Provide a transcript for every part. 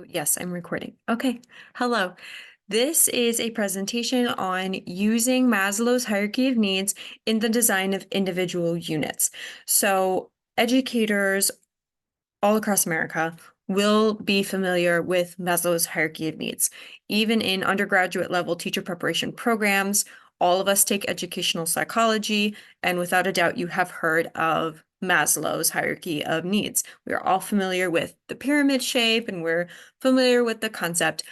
Yes, I'm recording. Okay. Hello. This is a presentation on using Maslow's hierarchy of needs in the design of individual units. So educators all across America will be familiar with Maslow's hierarchy of needs. Even in undergraduate level teacher preparation programs, all of us take educational psychology, and without a doubt, you have heard of Maslow's hierarchy of needs. We are all familiar with the pyramid shape and we're familiar with the concept.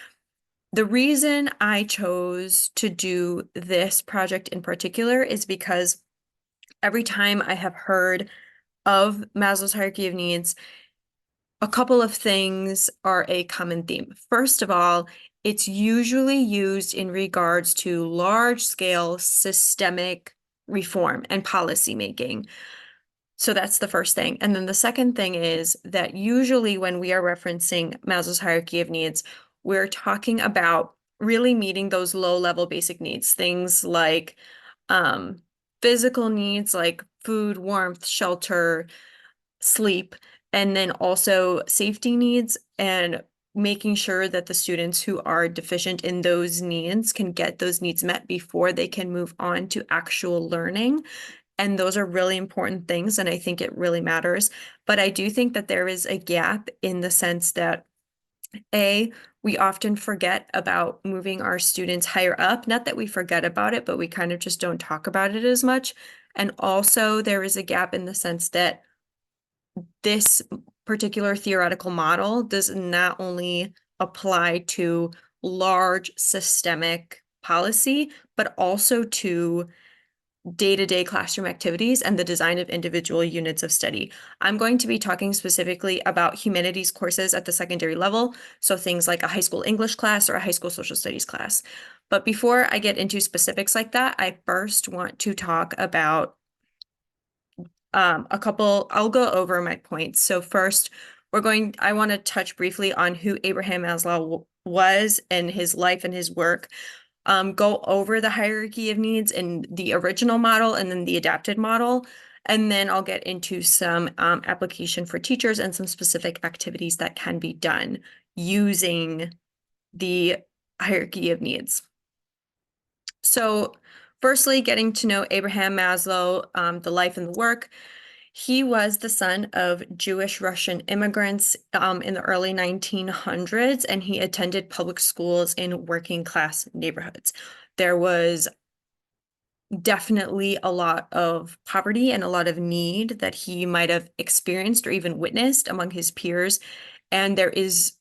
The reason I chose to do this project in particular is because every time I have heard of Maslow's hierarchy of needs, a couple of things are a common theme. First of all, it's usually used in regards to large-scale systemic reform and policy making. So that's the first thing. And then the second thing is that usually when we are referencing Maslow's hierarchy of needs, we're talking about really meeting those low-level basic needs, things like physical needs like food, warmth, shelter, sleep, and then also safety needs and making sure that the students who are deficient in those needs can get those needs met before they can move on to actual learning. And those are really important things, and I think it really matters. But I do think that there is a gap in the sense that we often forget about moving our students higher up. Not that we forget about it, but we kind of just don't talk about it as much. And also there is a gap in the sense that this particular theoretical model does not only apply to large systemic policy, but also to day-to-day classroom activities and the design of individual units of study. I'm going to be talking specifically about humanities courses at the secondary level, so things like a high school English class or a high school social studies class. But before I get into specifics like that, I first want to talk about I'll go over my points. So first, I want to touch briefly on who Abraham Maslow was and his life and his work. Go over the hierarchy of needs in the original model and then the adapted model. And then I'll get into some application for teachers and some specific activities that can be done using the hierarchy of needs. So firstly, getting to know Abraham Maslow, the life and the work. He was the son of Jewish Russian immigrants in the early 1900s, and he attended public schools in working class neighborhoods. There was definitely a lot of poverty and a lot of need that he might have experienced or even witnessed among his peers. And there is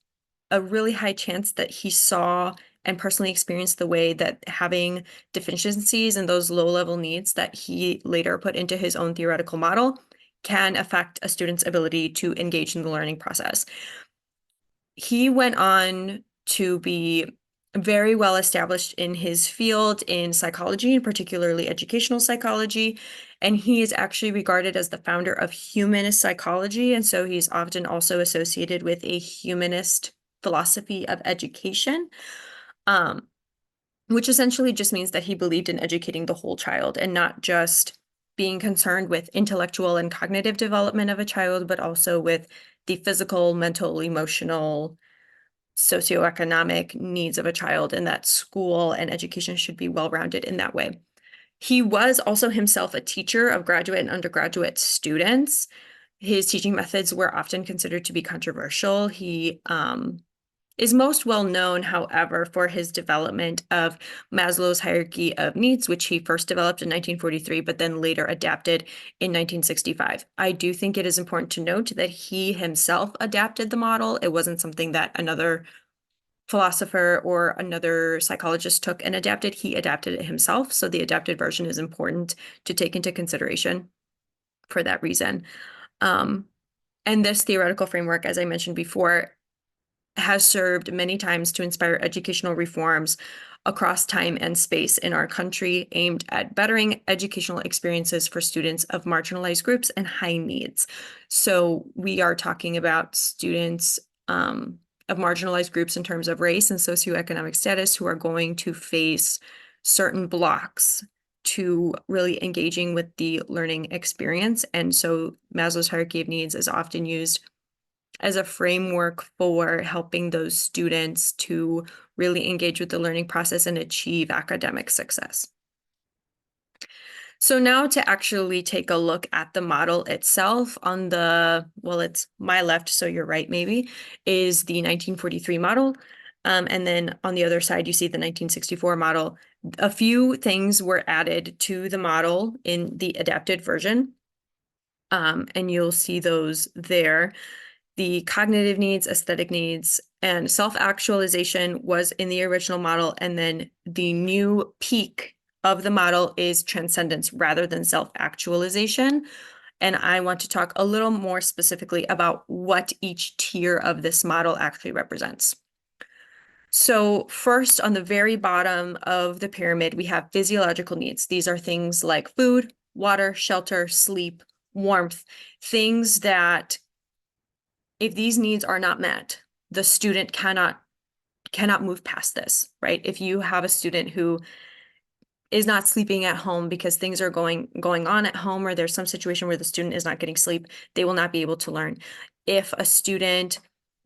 a really high chance that he saw and personally experienced the way that having deficiencies and those low-level needs that he later put into his own theoretical model can affect a student's ability to engage in the learning process. He went on to be very well established in his field in psychology, and particularly educational psychology. And he is actually regarded as the founder of humanist psychology. And so he's often also associated with a humanist philosophy of education, which essentially just means that he believed in educating the whole child and not just being concerned with intellectual and cognitive development of a child, but also with the physical, mental, emotional, socioeconomic needs of a child, and that school and education should be well-rounded in that way. He was also himself a teacher of graduate and undergraduate students. His teaching methods were often considered to be controversial. He is most well known, however, for his development of Maslow's hierarchy of needs, which he first developed in 1943, but then later adapted in 1965. I do think it is important to note that he himself adapted the model. It wasn't something that another philosopher or another psychologist took and adapted. He adapted it himself. So the adapted version is important to take into consideration for that reason. And this theoretical framework, as I mentioned before, has served many times to inspire educational reforms across time and space in our country aimed at bettering educational experiences for students of marginalized groups and high needs. So we are talking about students of marginalized groups in terms of race and socioeconomic status who are going to face certain blocks to really engaging with the learning experience. And so Maslow's hierarchy of needs is often used as a framework for helping those students to really engage with the learning process and achieve academic success. So now to actually take a look at the model itself on the, well, it's my left, so you're right, maybe, is the 1943 model. And then on the other side, you see the 1964 model. A few things were added to the model in the adapted version. And you'll see those there. The cognitive needs, aesthetic needs, and self-actualization was in the original model. And then the new peak of the model is transcendence rather than self-actualization. And I want to talk a little more specifically about what each tier of this model actually represents. So first, on the very bottom of the pyramid, we have physiological needs. These are things like food, water, shelter, sleep, warmth, things that if these needs are not met, the student cannot move past this, right? If you have a student who is not sleeping at home because things are going on at home, or there's some situation where the student is not getting sleep, they will not be able to learn. If a student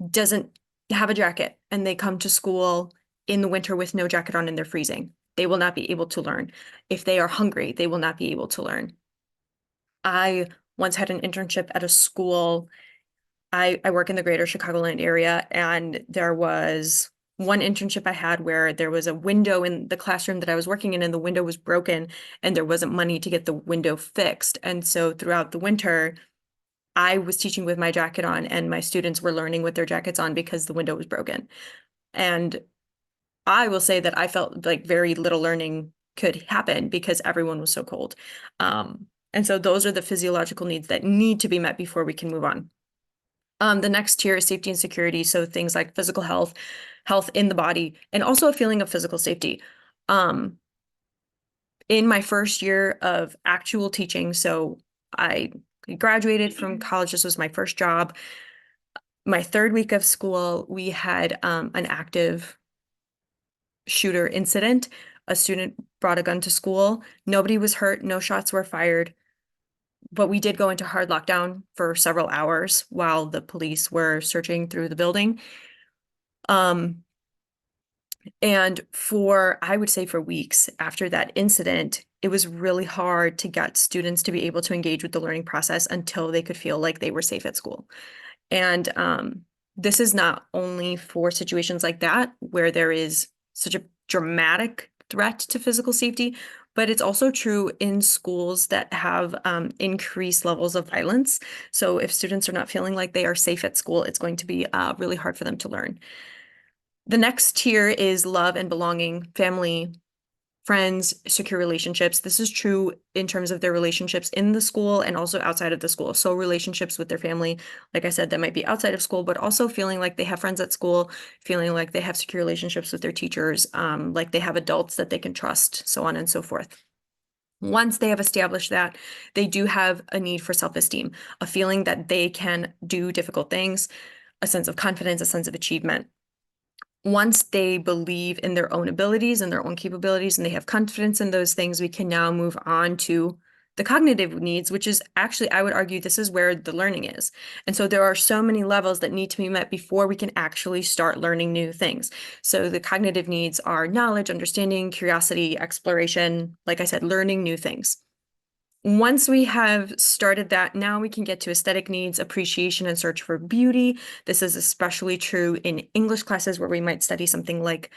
doesn't have a jacket and they come to school in the winter with no jacket on and they're freezing, they will not be able to learn. If they are hungry, they will not be able to learn. I once had an internship at a school. I work in the greater Chicagoland area, and there was one internship I had where there was a window in the classroom that I was working in, and the window was broken, and there wasn't money to get the window fixed. And so throughout the winter, I was teaching with my jacket on, and my students were learning with their jackets on because the window was broken. And I will say that I felt like very little learning could happen because everyone was so cold. And so those are the physiological needs that need to be met before we can move on. The next tier is safety and security. So things like physical health, health in the body, and also a feeling of physical safety. In my first year of actual teaching, so I graduated from college. This was my first job. My third week of school, we had an active shooter incident. A student brought a gun to school. Nobody was hurt. No shots were fired. But we did go into hard lockdown for several hours while the police were searching through the building. And I would say for weeks after that incident, it was really hard to get students to be able to engage with the learning process until they could feel like they were safe at school. And this is not only for situations like that, where there is such a dramatic threat to physical safety, but it's also true in schools that have increased levels of violence. So if students are not feeling like they are safe at school, it's going to be really hard for them to learn. The next tier is love and belonging, family, friends, secure relationships. This is true in terms of their relationships in the school and also outside of the school. So relationships with their family, like I said, that might be outside of school, but also feeling like they have friends at school, feeling like they have secure relationships with their teachers, like they have adults that they can trust, so on and so forth. Once they have established that, they do have a need for self-esteem, a feeling that they can do difficult things, a sense of confidence, a sense of achievement. Once they believe in their own abilities and their own capabilities and they have confidence in those things, we can now move on to the cognitive needs, which is actually, I would argue, this is where the learning is. And so there are so many levels that need to be met before we can actually start learning new things. So the cognitive needs are knowledge, understanding, curiosity, exploration, like I said, learning new things. Once we have started that, now we can get to aesthetic needs, appreciation, and search for beauty. This is especially true in English classes where we might study something like,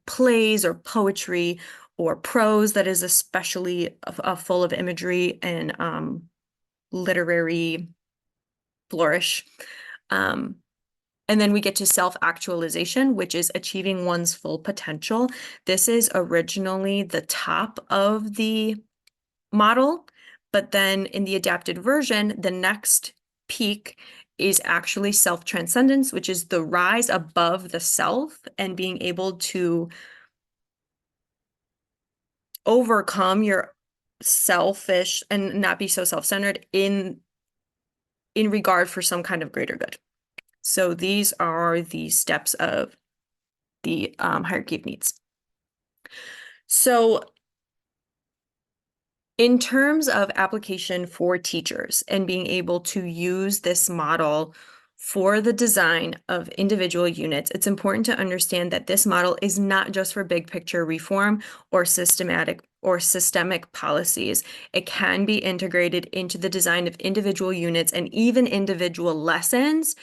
plays or poetry or prose that is especially full of imagery and literary flourish. And then we get to self-actualization, which is achieving one's full potential. This is originally the top of the model, but then in the adapted version, the next peak is actually self-transcendence, which is the rise above the self and being able to overcome your selfish and not be so self-centered in regard for some kind of greater good. So these are the steps of the hierarchy of needs. So In terms of application for teachers and being able to use this model for the design of individual units, it's important to understand that this model is not just for big picture reform or systemic policies. It can be integrated into the design of individual units and even individual lessons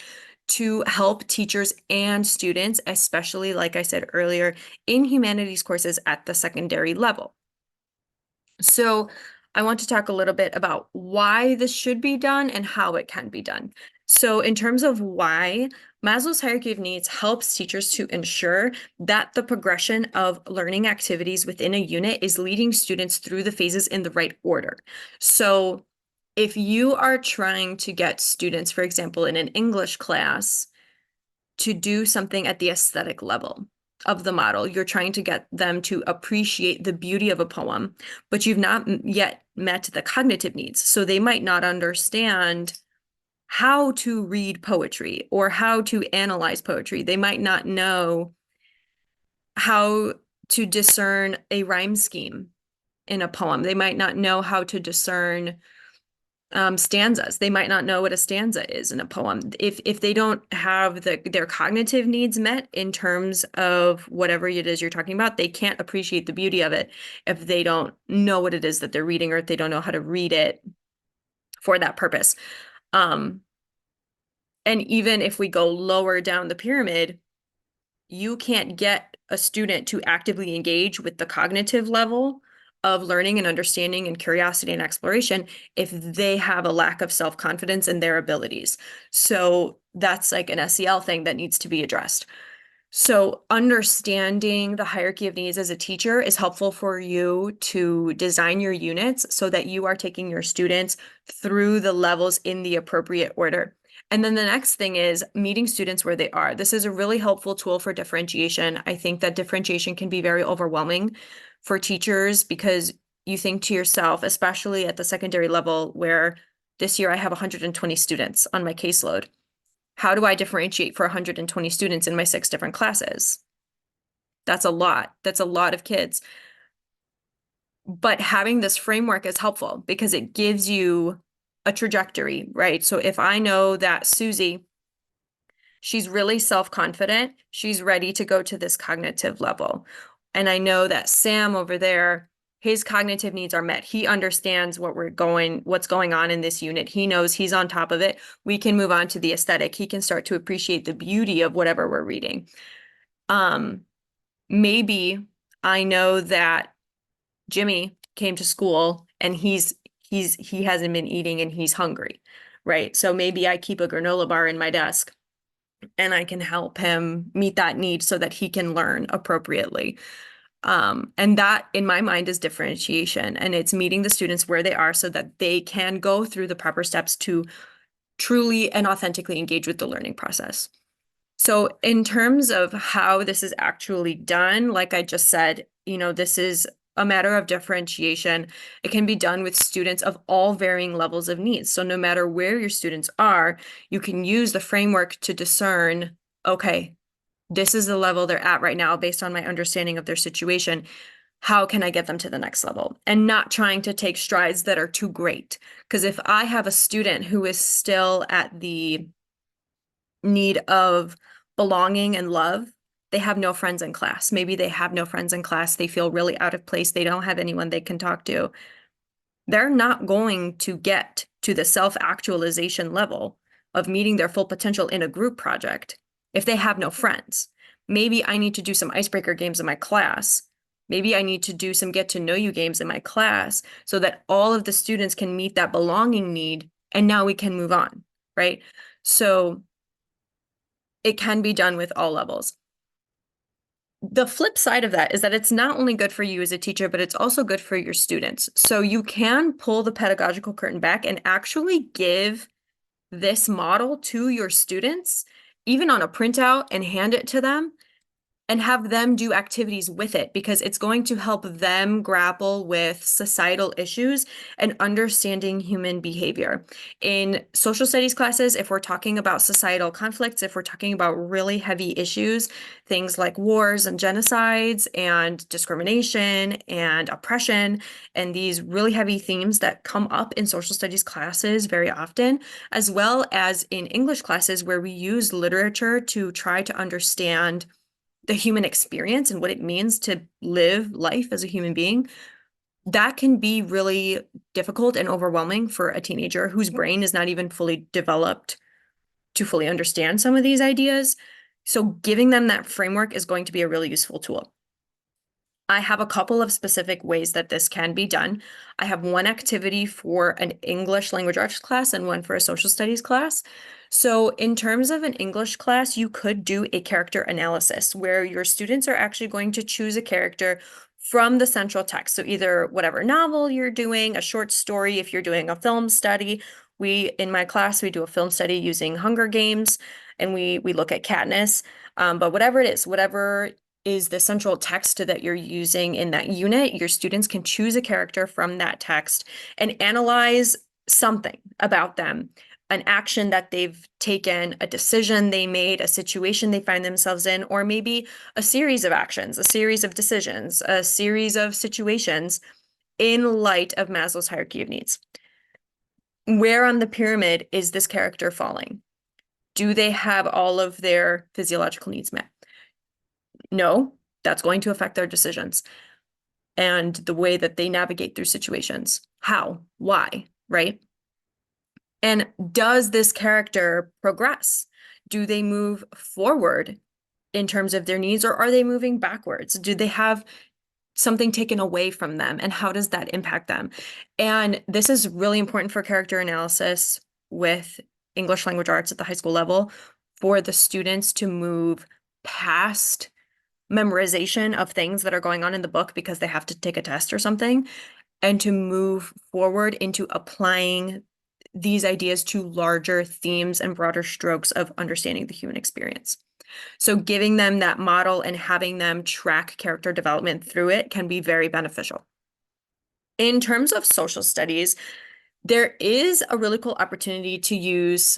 to help teachers and students, especially, like I said earlier, in humanities courses at the secondary level. So I want to talk a little bit about why this should be done and how it can be done. So in terms of why, Maslow's hierarchy of needs helps teachers to ensure that the progression of learning activities within a unit is leading students through the phases in the right order. So if you are trying to get students, for example, in an English class, to do something at the aesthetic level of the model. You're trying to get them to appreciate the beauty of a poem, but you've not yet met the cognitive needs. So they might not understand how to read poetry or how to analyze poetry. They might not know how to discern a rhyme scheme in a poem. They might not know how to discern stanzas. They might not know what a stanza is in a poem. If they don't have their cognitive needs met in terms of whatever it is you're talking about, they can't appreciate the beauty of it if they don't know what it is that they're reading or if they don't know how to read it for that purpose. And even if we go lower down the pyramid, you can't get a student to actively engage with the cognitive level of learning and understanding and curiosity and exploration if they have a lack of self-confidence in their abilities. So that's like an SEL thing that needs to be addressed. So understanding the hierarchy of needs as a teacher is helpful for you to design your units so that you are taking your students through the levels in the appropriate order. And then the next thing is meeting students where they are. This is a really helpful tool for differentiation. I think that differentiation can be very overwhelming for teachers because you think to yourself, especially at the secondary level, where this year I have 120 students on my caseload. How do I differentiate for 120 students in my 6 different classes? That's a lot. That's a lot of kids. But having this framework is helpful because it gives you a trajectory, right? So if I know that Susie, she's really self-confident, she's ready to go to this cognitive level. And I know that Sam over there, his cognitive needs are met. He understands what's going on in this unit. He knows he's on top of it. We can move on to the aesthetic. He can start to appreciate the beauty of whatever we're reading. Maybe I know that Jimmy came to school and he hasn't been eating and he's hungry, right? So maybe I keep a granola bar in my desk and I can help him meet that need so that he can learn appropriately. And that, in my mind, is differentiation. And it's meeting the students where they are so that they can go through the proper steps to truly and authentically engage with the learning process. So in terms of how this is actually done, like I just said, this is a matter of differentiation. It can be done with students of all varying levels of needs. So no matter where your students are, you can use the framework to discern, okay, this is the level they're at right now based on my understanding of their situation. How can I get them to the next level? And not trying to take strides that are too great. Because if I have a student who is still at the need of belonging and love, they have no friends in class. Maybe they have no friends in class. They feel really out of place. They don't have anyone they can talk to. They're not going to get to the self-actualization level of meeting their full potential in a group project if they have no friends. Maybe I need to do some icebreaker games in my class. Maybe I need to do some get to know you games in my class so that all of the students can meet that belonging need and now we can move on, right? So it can be done with all levels. The flip side of that is that it's not only good for you as a teacher, but it's also good for your students. So you can pull the pedagogical curtain back and actually give this model to your students, even on a printout, and hand it to them and have them do activities with it because it's going to help them grapple with societal issues and understanding human behavior. In social studies classes, if we're talking about societal conflicts, if we're talking about really heavy issues, things like wars and genocides and discrimination and oppression, and these really heavy themes that come up in social studies classes very often, as well as in English classes where we use literature to try to understand the human experience and what it means to live life as a human being, that can be really difficult and overwhelming for a teenager whose brain is not even fully developed to fully understand some of these ideas. So giving them that framework is going to be a really useful tool. I have a couple of specific ways that this can be done. I have one activity for an English language arts class and one for a social studies class. So in terms of an English class, you could do a character analysis where your students are actually going to choose a character from the central text. So either whatever novel you're doing, a short story, if you're doing a film study. In my class, we do a film study using Hunger Games, and we look at Katniss. But whatever it is, whatever is the central text that you're using in that unit, your students can choose a character from that text and analyze something about them, an action that they've taken, a decision they made, a situation they find themselves in, or maybe a series of actions, a series of decisions, a series of situations in light of Maslow's hierarchy of needs. Where on the pyramid is this character falling? Do they have all of their physiological needs met? No, that's going to affect their decisions and the way that they navigate through situations. How? Why? Right? And does this character progress? Do they move forward in terms of their needs, or are they moving backwards? Do they have something taken away from them, and how does that impact them? And this is really important for character analysis with English language arts at the high school level, for the students to move past memorization of things that are going on in the book because they have to take a test or something, and to move forward into applying these ideas to larger themes and broader strokes of understanding the human experience. So giving them that model and having them track character development through it can be very beneficial. In terms of social studies, there is a really cool opportunity to use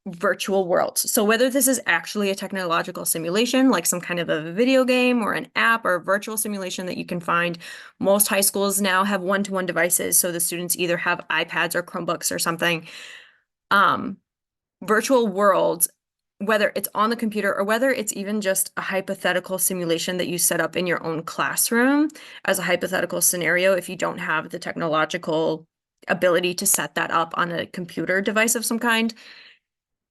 virtual worlds. So whether this is actually a technological simulation, like some kind of a video game or an app or a virtual simulation that you can find, most high schools now have one-to-one devices. So the students either have iPads or Chromebooks or something. Virtual worlds, whether it's on the computer or whether it's even just a hypothetical simulation that you set up in your own classroom as a hypothetical scenario, if you don't have the technological ability to set that up on a computer device of some kind,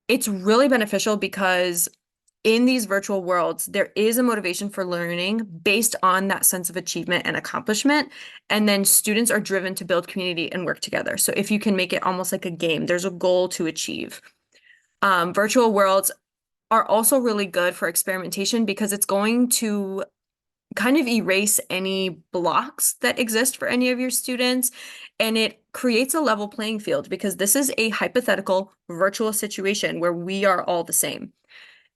it's really beneficial because in these virtual worlds, there is a motivation for learning based on that sense of achievement and accomplishment. And then students are driven to build community and work together. So if you can make it almost like a game, there's a goal to achieve. Virtual worlds are also really good for experimentation because it's going to kind of erase any blocks that exist for any of your students. And it creates a level playing field because this is a hypothetical virtual situation where we are all the same.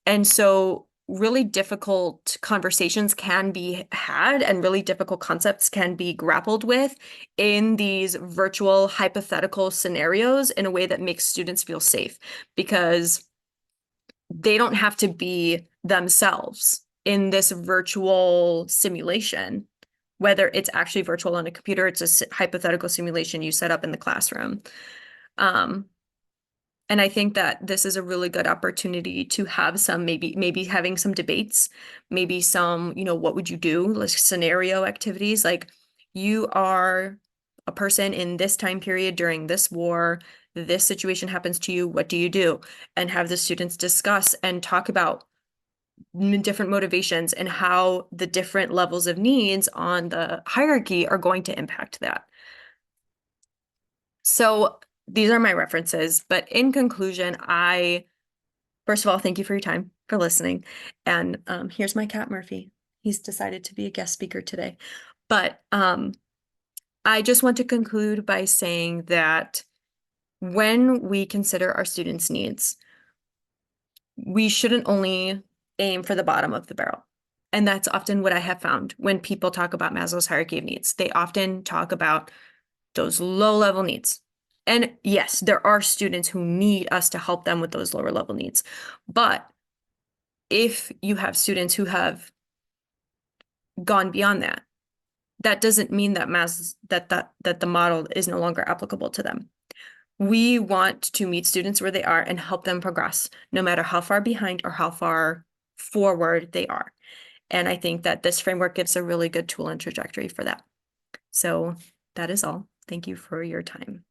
And so really difficult conversations can be had and really difficult concepts can be grappled with in these virtual hypothetical scenarios in a way that makes students feel safe because they don't have to be themselves in this virtual simulation, whether it's actually virtual on a computer, it's a hypothetical simulation you set up in the classroom. And I think that this is a really good opportunity to have some, maybe having some debates, maybe some, what would you do? Like scenario activities, like you are a person in this time period during this war, this situation happens to you, what do you do? And have the students discuss and talk about different motivations and how the different levels of needs on the hierarchy are going to impact that. So these are my references, but in conclusion, first of all, thank you for your time, for listening. And here's my cat, Murphy. He's decided to be a guest speaker today. But I just want to conclude by saying that when we consider our students' needs, we shouldn't only aim for the bottom of the barrel. And that's often what I have found when people talk about Maslow's hierarchy of needs. They often talk about those low level needs. And yes, there are students who need us to help them with those lower level needs. But if you have students who have gone beyond that, that doesn't mean that that the model is no longer applicable to them. We want to meet students where they are and help them progress, no matter how far behind or how far forward they are. And I think that this framework gives a really good tool and trajectory for that. So that is all. Thank you for your time.